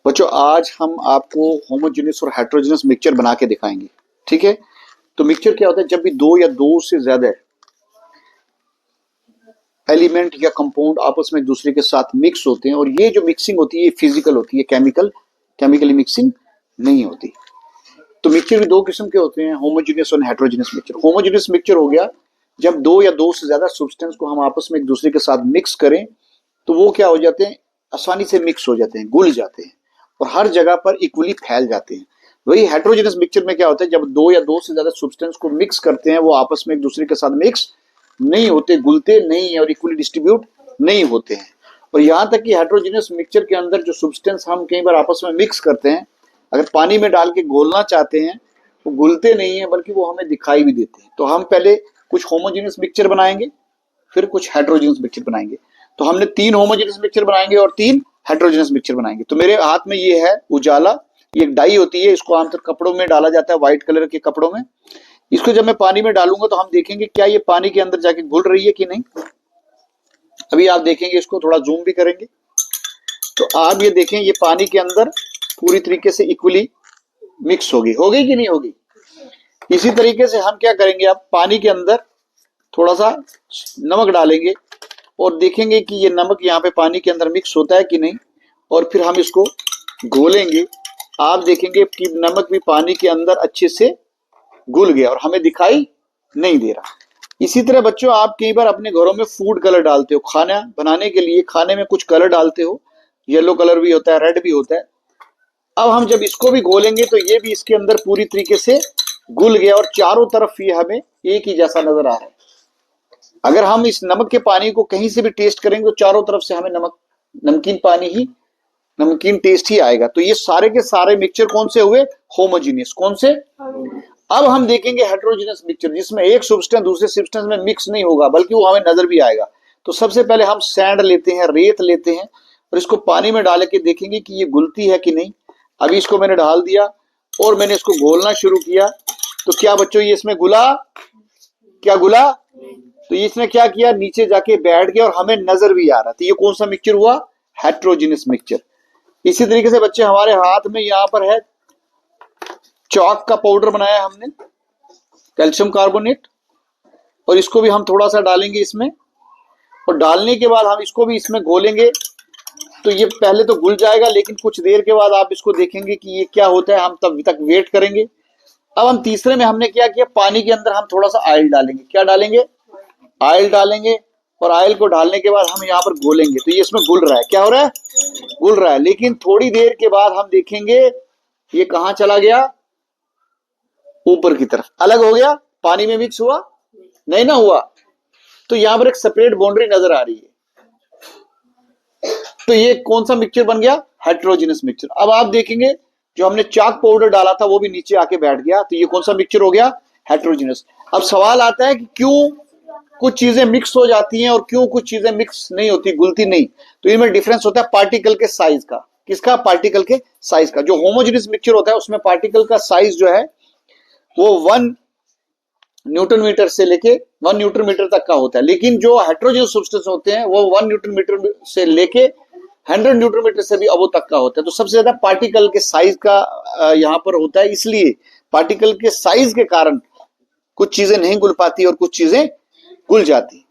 बच्चों आज हम आपको होमोजेनियस और हेटेरोजेनियस मिक्सचर बना के दिखाएंगे। ठीक है, तो मिक्सचर क्या होता है? जब भी दो या दो से ज्यादा एलिमेंट या कंपाउंड आपस में एक दूसरे के साथ मिक्स होते हैं, और ये जो मिक्सिंग होती है ये फिजिकल होती है, केमिकली मिक्सिंग नहीं होती। तो मिक्सचर भी दो किस्म के होते हैं, होमोजेनियस और हेटेरोजेनियस मिक्सचर। होमोजेनियस मिक्सचर हो गया जब दो या दो से ज्यादा सब्सटेंस को हम आपस में एक दूसरे के साथ मिक्स करें तो वो क्या हो जाते हैं, आसानी से मिक्स हो जाते हैं, घुल जाते हैं और हर जगह पर इक्वली फैल जाते हैं। वही हेटेरोजेनियस मिक्सचर में क्या होता है, जब दो या दो से ज्यादा सब्सटेंस को मिक्स करते हैं वो आपस में एक दूसरे के साथ मिक्स नहीं होते, घुलते नहीं है और इक्वली डिस्ट्रीब्यूट नहीं होते हैं। और यहाँ तक कि हेटेरोजेनियस मिक्सचर के अंदर जो सब्सटेंस हम कई बार आपस में मिक्स करते हैं, अगर पानी में डाल के घोलना चाहते हैं वो घुलते नहीं है बल्कि वो हमें दिखाई भी देते हैं। तो हम पहले कुछ होमोजेनियस मिक्सचर बनाएंगे, फिर कुछ हेटेरोजेनियस मिक्सचर बनाएंगे। तो हमने 3 होमोजेनियस मिक्सचर बनाएंगे और 3 हेटेरोजेनियस मिक्सचर बनाएंगे। तो मेरे हाथ में ये है उजाला, ये एक डाई होती है, इसको आमतौर कपड़ों में डाला जाता है, व्हाइट कलर के कपड़ों में। इसको जब मैं पानी में डालूंगा तो हम देखेंगे क्या ये पानी के अंदर जाके घुल रही है कि नहीं। अभी आप देखेंगे, इसको थोड़ा जूम भी करेंगे तो आप ये देखें ये पानी के अंदर पूरी तरीके से इक्वली मिक्स होगी कि नहीं होगी। इसी तरीके से हम क्या करेंगे, आप पानी के अंदर थोड़ा सा नमक डालेंगे और देखेंगे कि ये नमक यहाँ पे पानी के अंदर मिक्स होता है कि नहीं, और फिर हम इसको घोलेंगे। आप देखेंगे कि नमक भी पानी के अंदर अच्छे से घुल गया और हमें दिखाई नहीं दे रहा। इसी तरह बच्चों आप कई बार अपने घरों में फूड कलर डालते हो, खाना बनाने के लिए खाने में कुछ कलर डालते हो, येलो कलर भी होता है, रेड भी होता है। अब हम जब इसको भी घोलेंगे तो ये भी इसके अंदर पूरी तरीके से घुल गया और चारों तरफ ये हमें एक ही जैसा नजर आ रहा है। अगर हम इस नमक के पानी को कहीं से भी टेस्ट करेंगे तो चारों तरफ से हमें नमकीन टेस्ट ही आएगा। तो ये सारे के सारे मिक्सचर कौन से हुए? होमोजीनियस। कौन से? अब हम देखेंगे हेटेरोजेनियस मिक्सचर जिसमें एक सब्सटेंस दूसरे सब्सटेंस में मिक्स नहीं होगा बल्कि वो हमें नजर भी आएगा। तो सबसे पहले हम सैंड लेते हैं, रेत लेते हैं और इसको पानी में डाल के देखेंगे कि ये घुलती है कि नहीं। अभी इसको मैंने डाल दिया और मैंने इसको घोलना शुरू किया तो क्या बच्चों ये इसमें घुला? क्या घुला? तो इसने क्या किया, नीचे जाके बैठ गया और हमें नजर भी आ रहा। तो ये कौन सा मिक्सचर हुआ? Heterogeneous mixture. इसी तरीके से बच्चे हमारे हाथ में यहाँ पर है चॉक का पाउडर बनाया हमने, कैल्शियम कार्बोनेट, और इसको भी हम थोड़ा सा डालेंगे इसमें और डालने के बाद हम इसको भी इसमें घोलेंगे। तो ये पहले तो घुल जाएगा लेकिन कुछ देर के बाद आप इसको देखेंगे कि ये क्या होता है, हम तब तक वेट करेंगे। अब हम तीसरे में हमने क्या किया, पानी के अंदर हम थोड़ा सा ऑयल डालेंगे। क्या डालेंगे? ऑयल डालेंगे और ऑयल को डालने के बाद हम यहाँ पर घोलेंगे। तो ये इसमें घुल रहा है। क्या हो रहा है? घुल रहा है। लेकिन थोड़ी देर के बाद हम देखेंगे ये कहाँ चला गया? ऊपर की तरफ अलग हो गया। पानी में मिक्स हुआ नहीं ना हुआ। तो यहाँ पर एक सेपरेट बाउंड्री नजर आ रही है। तो ये कौन सा मिक्सचर बन गया? Heterogeneous mixture. अब आप देखेंगे जो हमने चाक पाउडर डाला था वो भी नीचे आके बैठ गया। तो ये कौन सा मिक्सचर हो गया? हेटेरोजेनियस। अब सवाल आता है कि क्यों कुछ चीजें मिक्स हो जाती हैं और क्यों कुछ चीजें मिक्स नहीं होती, घुलती नहीं। तो इनमें डिफरेंस होता है पार्टिकल के साइज का। किसका? पार्टिकल के साइज का। जो होमोजेनियस मिक्सचर होता है उसमें पार्टिकल का साइज जो है वो 1 न्यूटन मीटर से लेके 1 न्यूटन मीटर तक का होता है। लेकिन जो हेटेरोजेनियस सब्सटेंस होते हैं वो 1 न्यूटन मीटर से लेके 100 न्यूटन मीटर से भी अबो तक का होता है। तो सबसे ज्यादा पार्टिकल के साइज का यहाँ पर होता है। इसलिए पार्टिकल के साइज के कारण कुछ चीजें नहीं घुल पाती और कुछ चीजें घुल जाती।